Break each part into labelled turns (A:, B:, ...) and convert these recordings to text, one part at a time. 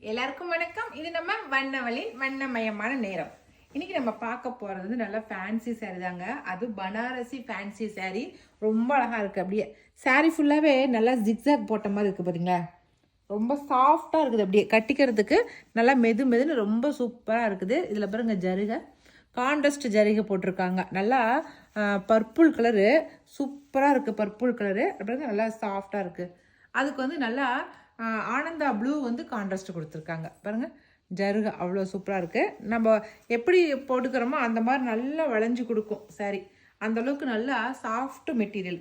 A: எல்லாருக்கும் வணக்கம். இது நம்ம வண்ணவழின் வண்ணமயமான நேரம். இன்னைக்கு நம்ம பார்க்க போறது வந்து நல்ல ஃபேன்சி சாரி தாங்க. அது பனாரசி ஃபேன்சி சாரி. ரொம்ப அழகா இருக்கு. அப்படியே சாரி ஃபுல்லாவே நல்லா ஜிக்ஸாக் போட்ட மாதிரி இருக்கு பாத்தீங்களா. ரொம்ப சாஃப்டா இருக்குது. அப்படியே கட்டிக்கிறதுக்கு நல்லா மெதுன்னு ரொம்ப சூப்பரா இருக்குது. இதுல பாருங்க ஜரிகை கான்ட்ராஸ்ட் ஜரிகை போட்டிருக்காங்க. நல்லா பர்பிள் கலரு சூப்பராக இருக்குது. பர்பிள் கலரு அப்புறம் நல்லா சாஃப்டாக இருக்குது. அதுக்கு வந்து நல்லா ஆனந்தா ப்ளூ வந்து கான்ட்ராஸ்ட் கொடுத்துருக்காங்க. பாருங்கள் ஜருகை அவ்வளோ சூப்பராக இருக்குது. நம்ம எப்படி போட்டுக்கிறோமோ அந்த மாதிரி நல்லா வளைஞ்சு கொடுக்கும் சாரி. அந்தளவுக்கு நல்லா சாஃப்ட் மெட்டீரியல்.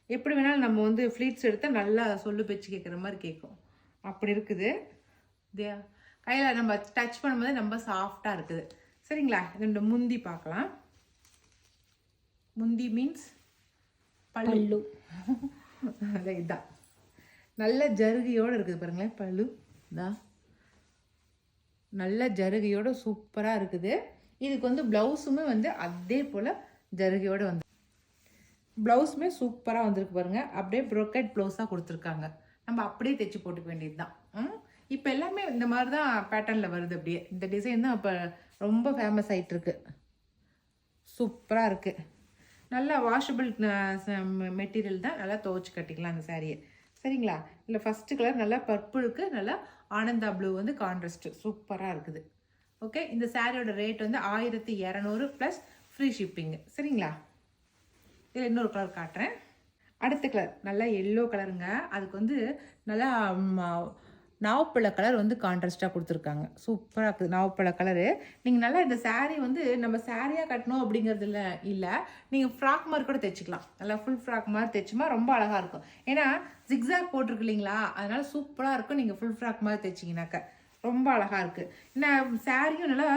A: எப்படி வேணாலும் நம்ம வந்து ஃப்ளீட்ஸ் எடுத்தால் நல்லா சொல்லு பேச்சு கேட்குற மாதிரி கேட்கும். அப்படி இருக்குது. கையில் நம்ம டச் பண்ணும்போது ரொம்ப சாஃப்டாக இருக்குது. சரிங்களா. இது முந்தி பார்க்கலாம். முந்தி மீன்ஸ் பல்லு. இதுதான் நல்ல ஜருகையோடு இருக்குது பாருங்களேன். பல்லு தான் நல்ல ஜருகையோட சூப்பராக இருக்குது. இதுக்கு வந்து ப்ளவுஸுமே வந்து அதே போல் ஜருகையோடு வந்து ப்ளவுஸுமே சூப்பராக வந்திருக்கு பாருங்கள். அப்படியே ப்ரோக்கெட் ப்ளவுஸாக கொடுத்துருக்காங்க. நம்ம அப்படியே தைச்சி போட்டுக்க வேண்டியது தான். இப்போ எல்லாமே இந்த மாதிரி தான் பேட்டர்னில் வருது. அப்படியே இந்த டிசைன் தான் இப்போ ரொம்ப ஃபேமஸ் ஆகிட்டுருக்கு. சூப்பராக இருக்குது. நல்லா வாஷபிள் மெட்டீரியல் தான். நல்லா துவைச்சி கட்டிக்கலாம் அந்த சாரியை. சரிங்களா. இல்லை ஃபஸ்ட்டு கலர் நல்லா பர்பிளுக்கு நல்லா ஆனந்தா ப்ளூ வந்து கான்ட்ராஸ்ட் சூப்பராக இருக்குது. ஓகே. இந்த சாரியோட ரேட் வந்து 1200 ப்ளஸ் ஃப்ரீ ஷிப்பிங்கு. சரிங்களா. இதில் இன்னொரு கலர் காட்டுறேன். அடுத்த கலர் நல்லா எல்லோ கலருங்க. அதுக்கு வந்து நல்லா நாவப்பழ கலர் வந்து கான்ட்ராஸ்டாக கொடுத்துருக்காங்க. சூப்பராக இருக்குது நாவப்பழ கலரு. நீங்கள் நல்லா இந்த சாரீ வந்து நம்ம சாரியாக கட்டணும் அப்படிங்கிறது இல்லை, நீங்கள் ஃப்ராக் மாதிரி கூட தைச்சிக்கலாம். நல்லா ஃபுல் ஃப்ராக் மாதிரி தைச்சுமா ரொம்ப அழகாக இருக்கும். ஏன்னா ஜிக்ஸாக் போட்டிருக்கு இல்லைங்களா, அதனால சூப்பராக இருக்கும். நீங்கள் ஃபுல் ஃப்ராக் மாதிரி தைச்சிங்கனாக்கா ரொம்ப அழகாக இருக்குது. ஏன்னா சாரியும் நல்லா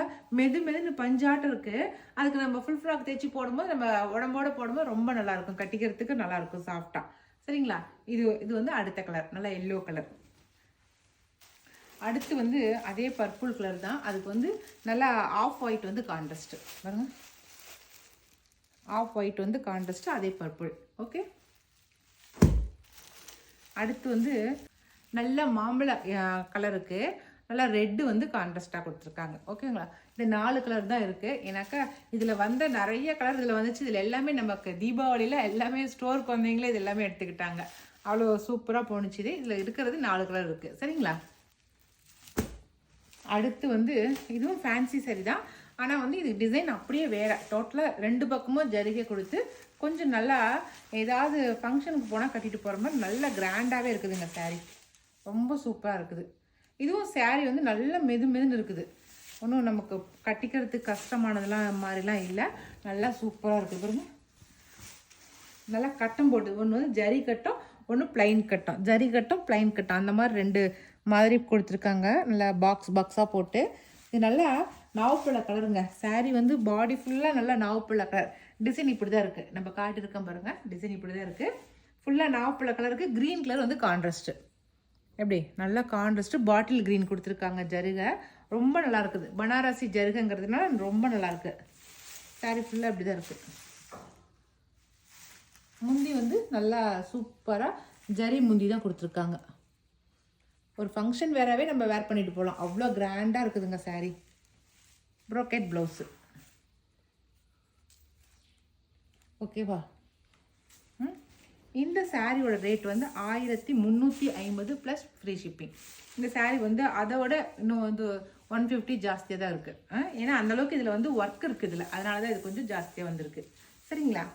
A: மெதுன்னு பஞ்சாட்டம் இருக்குது. அதுக்கு நம்ம ஃபுல் ஃப்ராக் தைச்சி போடும்போது நம்ம உடம்போடு போடும்போது ரொம்ப நல்லாயிருக்கும். கட்டிக்கிறதுக்கு நல்லாயிருக்கும் சாஃப்டாக. சரிங்களா. இது வந்து அடுத்த கலர் நல்லா எல்லோ கலர். அடுத்து வந்து அதே பர்பிள் கலர் தான். அதுக்கு வந்து நல்லா ஆஃப் ஒயிட் வந்து கான்ட்ராஸ்ட் பாருங்க. ஆஃப் ஒயிட் வந்து கான்ட்ராஸ்ட் அதே பர்பிள். ஓகே. அடுத்து வந்து நல்ல மாம்பழ கலருக்கு நல்லா ரெட்டு வந்து கான்ட்ராஸ்டாக கொடுத்துருக்காங்க. ஓகேங்களா. இந்த 4 கலர் தான் இருக்குது. ஏன்னாக்கா இதில் வந்த நிறைய கலர் இதில் வந்துச்சு. இதில் எல்லாமே நமக்கு தீபாவளியில் எல்லாமே ஸ்டோருக்கு வந்தீங்களே இது எல்லாமே எடுத்துக்கிட்டாங்க. அவ்வளோ சூப்பராக போணுச்சு. இதில் இருக்கிறது 4 கலர் இருக்குது. சரிங்களா. அடுத்து வந்து இதுவும் ஃபேன்சி சாரி தான். ஆனால் வந்து இது டிசைன் அப்படியே வேறு. டோட்டலாக 2 பக்கமும் ஜரிகை கொடுத்து கொஞ்சம் நல்லா ஏதாவது ஃபங்க்ஷனுக்கு போனால் கட்டிட்டு போகிற மாதிரி நல்ல கிராண்டாகவே இருக்குதுங்க சாரீ. ரொம்ப சூப்பராக இருக்குது. இதுவும் சாரீ வந்து நல்ல மெதுன்னு இருக்குது. ஒன்றும் நமக்கு கட்டிக்கிறதுக்கு கஷ்டமானதெல்லாம் மாதிரிலாம் இல்லை. நல்லா சூப்பராக இருக்குது பாருங்க. நல்லா கட்டம் போட்டு ஒன்று வந்து ஜரி கட்டம், ஒன்று பிளைன் கட்டம். ஜரி கட்டம் பிளைன் கட்டம் அந்த மாதிரி 2 மாதிரி கொடுத்துருக்காங்க. நல்லா பாக்ஸாக போட்டு. இது நல்லா நாவப்பழ கலருங்க. சாரீ வந்து பாடி ஃபுல்லாக நல்லா நாவப்பழ கலர். டிசைன் இப்படி தான் இருக்குது. நம்ம காட்டியிருக்கோம் பாருங்கள். டிசைன் இப்படி தான் இருக்குது. ஃபுல்லாக நாவப்பழ கலருக்கு க்ரீன் கலர் வந்து கான்ட்ராஸ்ட்டு. எப்படி நல்லா கான்ட்ராஸ்ட்டு பாட்டில் க்ரீன் கொடுத்துருக்காங்க. ஜருகை ரொம்ப நல்லா இருக்குது. பனாரசி ஜருகைங்கிறதுனால ரொம்ப நல்லாயிருக்கு. சாரீ ஃபுல்லாக இப்படி தான் இருக்குது. முந்தி வந்து நல்லா சூப்பராக ஜரி முந்தி தான் கொடுத்துருக்காங்க. ஒரு ஃபங்க்ஷன் வேறாவே நம்ம வேர் பண்ணிட்டு போகலாம். அவ்வளோ கிராண்டாக இருக்குதுங்க சாரீ. Brocade blouse. ஓகேவா. இந்த சாரியோட ரேட் வந்து 1350 ப்ளஸ் ஃப்ரீ ஷிப்பிங். இந்த சாரீ வந்து அதோட இன்னும் வந்து 150 ஜாஸ்தியாக தான் இருக்குது. ஏன்னா அந்தளவுக்கு இதில் வந்து ஒர்க் இருக்குது இதில். அதனால தான் இது கொஞ்சம் ஜாஸ்தியாக வந்திருக்கு. சரிங்களா.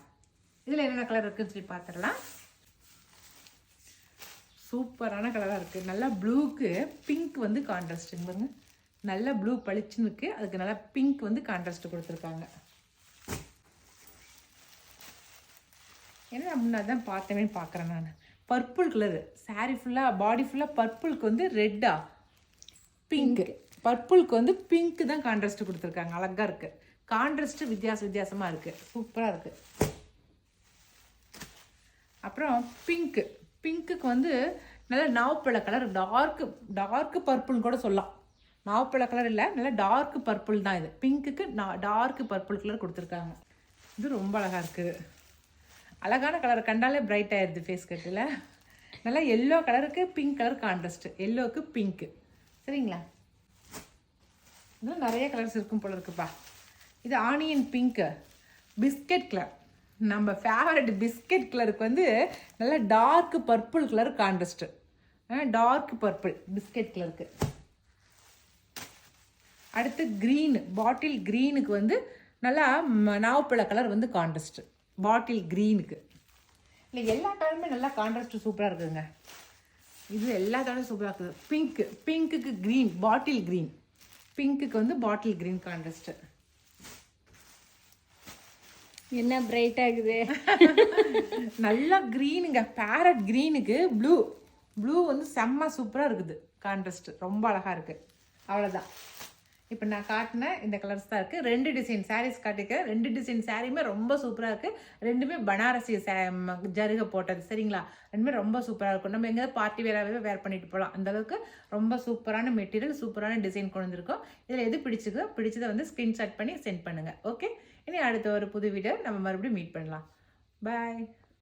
A: இதில் என்னென்ன கலர் இருக்குதுன்னு சொல்லி பார்த்துடலாம். சூப்பரான கலராக இருக்குது. நல்லா ப்ளூக்கு பிங்க் வந்து கான்ட்ராஸ்ட்டுங்க பாருங்க. நல்லா ப்ளூ பளிச்சுன்னு இருக்குது. அதுக்கு நல்லா பிங்க் வந்து கான்ட்ராஸ்ட் கொடுத்துருக்காங்க. ஏன்னா நான் முன்னாடி தான் பார்த்தவே பார்க்குறேன் நான். பர்பிள் கலரு சாரீ ஃபுல்லாக பாடி ஃபுல்லாக பர்பிளுக்கு வந்து ரெட்டா பிங்க்கு. பர்பிளுக்கு வந்து பிங்க்கு தான் கான்ட்ராஸ்ட் கொடுத்துருக்காங்க. அழகாக இருக்குது. கான்ட்ராஸ்ட்டு வித்தியாசமாக இருக்குது. சூப்பராக இருக்குது. அப்புறம் பிங்க்குக்கு வந்து நல்லா நாவப்பழ கலர் டார்க்கு பர்பிள்னு கூட சொல்லலாம். நாவப்பழ கலர் இல்லை, நல்லா டார்க்கு பர்பிள் தான் இது. பிங்க்குக்கு டார்க்கு பர்பிள் கலர் கொடுத்துருக்காங்க. இது ரொம்ப அழகாக இருக்குது. அழகான கலர் கண்டாலே பிரைட் ஆயிடுது ஃபேஸ் கட்டில். நல்லா எல்லோ கலருக்கு பிங்க் கலர் கான்ட்ராஸ்ட். எல்லோவுக்கு பிங்க்கு சரிங்களா? இன்னும் நிறைய கலர்ஸ் இருக்கும் போல இருக்குப்பா. இது ஆனியன் பிங்க்கு, பிஸ்கட் கலர். நம்ம ஃபேவரட் பிஸ்கட் கலருக்கு வந்து நல்லா dark purple colour contrast. Dark purple biscuit கலருக்கு. அடுத்து க்ரீன், பாட்டில் க்ரீனுக்கு வந்து நல்லா நாவப்பழ கலர் வந்து கான்ட்ராஸ்ட். பாட்டில் க்ரீனுக்கு இல்லை, எல்லா கலருமே நல்லா கான்ட்ராஸ்ட் சூப்பராக இருக்குதுங்க. இது எல்லா கலரும் சூப்பராக இருக்குது. பிங்க்குக்கு க்ரீன், பாட்டில் க்ரீன். பிங்க்குக்கு வந்து பாட்டில் க்ரீன் கான்ட்ராஸ்ட்.
B: என்ன பிரைட் ஆகுது.
A: நல்லா க்ரீனுங்க. பேரட் க்ரீனுக்கு ப்ளூ வந்து செம்ம சூப்பராக இருக்குது கான்ட்ராஸ்ட். ரொம்ப அழகாக இருக்குது. அவ்வளோதான். இப்போ நான் காட்டின இந்த கலர்ஸ் தான் இருக்குது. 2 டிசைன் சாரீஸ் காட்டியிருக்கேன். 2 டிசைன் சாரியுமே ரொம்ப சூப்பராக இருக்குது. ரெண்டுமே பனாரசி ஜருகை போட்டது. சரிங்களா? ரெண்டுமே ரொம்ப சூப்பராக இருக்கும். நம்ம எங்கேயாவது பார்ட்டி வேறாகவே வேர் பண்ணிட்டு போகலாம். அந்தளவுக்கு ரொம்ப சூப்பரான மெட்டீரியல், சூப்பரான டிசைன் கொண்டு வந்திருக்கோம். இதில் எது பிடிச்சதை வந்து ஸ்க்ரீன்ஷாட் பண்ணி சென்ட் பண்ணுங்கள். ஓகே, இனி அடுத்த ஒரு புது வீடியோ நம்ம மறுபடியும் மீட் பண்ணலாம். பாய்.